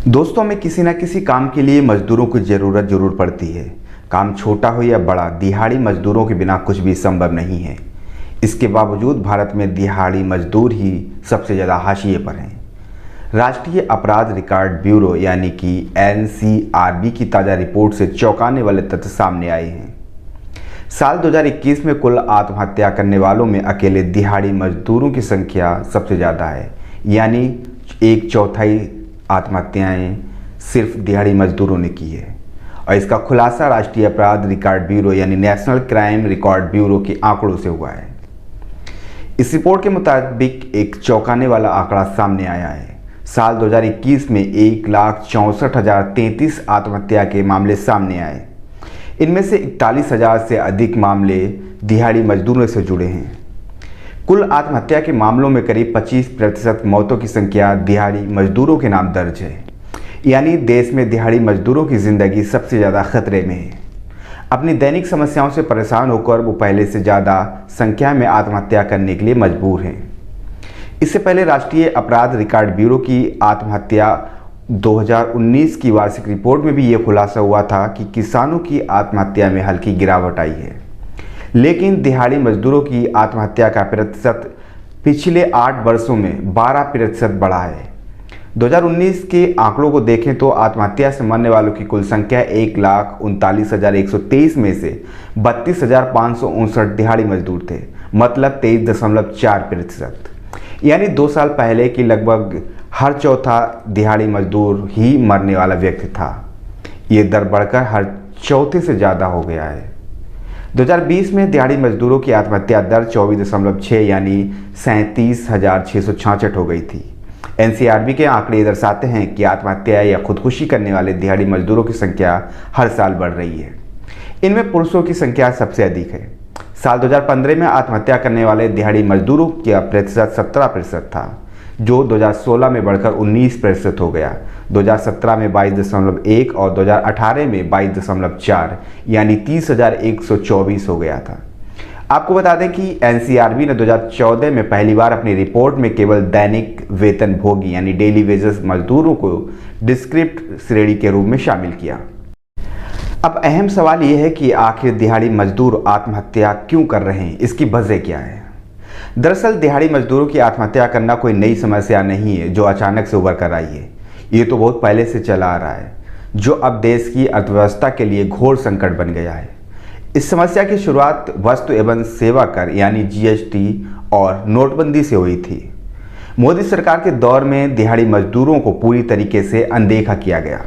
दोस्तों, हमें किसी न किसी काम के लिए मजदूरों की ज़रूरत जरूर पड़ती है। काम छोटा हो या बड़ा, दिहाड़ी मजदूरों के बिना कुछ भी संभव नहीं है। इसके बावजूद भारत में दिहाड़ी मजदूर ही सबसे ज़्यादा हाशिए पर हैं। राष्ट्रीय अपराध रिकॉर्ड ब्यूरो यानी कि NCRB की ताज़ा रिपोर्ट से चौंकाने वाले तथ्य सामने आए हैं। साल 2021 में कुल आत्महत्या करने वालों में अकेले दिहाड़ी मजदूरों की संख्या सबसे ज़्यादा है, यानी 1/4 आत्महत्याएं सिर्फ दिहाड़ी मजदूरों ने की है। और इसका खुलासा राष्ट्रीय अपराध रिकॉर्ड ब्यूरो यानी नेशनल क्राइम रिकॉर्ड ब्यूरो के आंकड़ों से हुआ है। इस रिपोर्ट के मुताबिक एक चौंकाने वाला आंकड़ा सामने आया है। साल 2021 में 1,64,033 आत्महत्या के मामले सामने आए। इनमें से 41,000 से अधिक मामले दिहाड़ी मजदूरों से जुड़े हैं। कुल आत्महत्या के मामलों में करीब 25% मौतों की संख्या दिहाड़ी मजदूरों के नाम दर्ज है, यानी देश में दिहाड़ी मजदूरों की ज़िंदगी सबसे ज़्यादा खतरे में है। अपनी दैनिक समस्याओं से परेशान होकर वो पहले से ज़्यादा संख्या में आत्महत्या करने के लिए मजबूर हैं। इससे पहले राष्ट्रीय अपराध रिकॉर्ड ब्यूरो की आत्महत्या 2019 की वार्षिक रिपोर्ट में भी ये खुलासा हुआ था कि किसानों की आत्महत्या में हल्की गिरावट आई है, लेकिन दिहाड़ी मजदूरों की आत्महत्या का प्रतिशत पिछले 8 वर्षों में 12% बढ़ा है। 2019 के आंकड़ों को देखें तो आत्महत्या से मरने वालों की कुल संख्या 1,39,123 में से 32,559 दिहाड़ी मजदूर थे, मतलब 23.4%। यानी 2 साल पहले की लगभग हर चौथा दिहाड़ी मजदूर ही मरने वाला व्यक्ति था। ये दर बढ़कर हर चौथे से ज़्यादा हो गया है। 2020 में दिहाड़ी मजदूरों की आत्महत्या दर 24.6 यानी 37,666 हो गई थी। NCRB के आंकड़े दर्शाते हैं कि आत्महत्या या खुदकुशी करने वाले दिहाड़ी मजदूरों की संख्या हर साल बढ़ रही है। इनमें पुरुषों की संख्या सबसे अधिक है। साल 2015 में आत्महत्या करने वाले दिहाड़ी मजदूरों का प्रतिशत 17% था, जो 2016 में बढ़कर 19% हो गया। 2017 में 22.1 और 2018 में 22.4 यानी 30,124 हो गया था। आपको बता दें कि NCRB ने 2014 में पहली बार अपनी रिपोर्ट में केवल दैनिक वेतनभोगी यानी डेली वेजेस मजदूरों को डिस्क्रिप्ट श्रेणी के रूप में शामिल किया। अब अहम सवाल यह है कि आखिर दिहाड़ी मजदूर आत्महत्या क्यों कर रहे हैं, इसकी वजह क्या है। दरअसल दिहाड़ी मजदूरों की आत्महत्या करना कोई नई समस्या नहीं है जो अचानक से उभर कर आई है। ये तो बहुत पहले से चला आ रहा है, जो अब देश की अर्थव्यवस्था के लिए घोर संकट बन गया है। इस समस्या की शुरुआत वस्तु एवं सेवा कर यानी GST और नोटबंदी से हुई थी। मोदी सरकार के दौर में दिहाड़ी मजदूरों को पूरी तरीके से अनदेखा किया गया।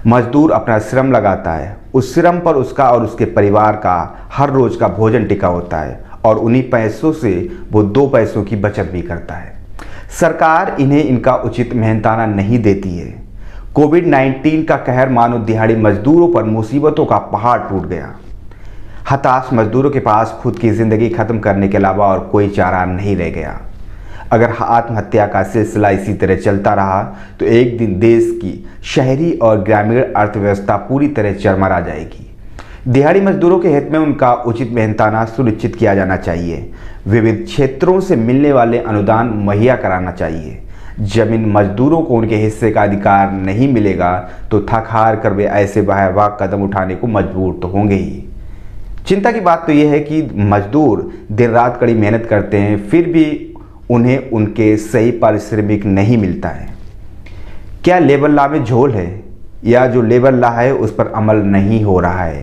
मजदूर अपना श्रम लगाता है, उस श्रम पर उसका और उसके परिवार का हर रोज का भोजन टिका होता है और उन्हीं पैसों से वो 2 पैसों की बचत भी करता है। सरकार इन्हें इनका उचित मेहनताना नहीं देती है। कोविड-19 का कहर मानो दिहाड़ी मजदूरों पर मुसीबतों का पहाड़ टूट गया। हताश मजदूरों के पास खुद की ज़िंदगी खत्म करने के अलावा और कोई चारा नहीं रह गया। अगर आत्महत्या का सिलसिला इसी तरह चलता रहा तो एक दिन देश की शहरी और ग्रामीण अर्थव्यवस्था पूरी तरह चरमरा जाएगी। दिहाड़ी मजदूरों के हित में उनका उचित मेहनताना सुनिश्चित किया जाना चाहिए। विविध क्षेत्रों से मिलने वाले अनुदान मुहैया कराना चाहिए। जमीन मजदूरों को उनके हिस्से का अधिकार नहीं मिलेगा तो थक हार कर वे ऐसे भयावह कदम उठाने को मजबूर तो होंगे ही। चिंता की बात तो यह है कि मजदूर दिन रात कड़ी मेहनत करते हैं, फिर भी उन्हें उनके सही पारिश्रमिक नहीं मिलता है। क्या लेबर लॉ में झोल है, या जो लेबर लॉ है उस पर अमल नहीं हो रहा है।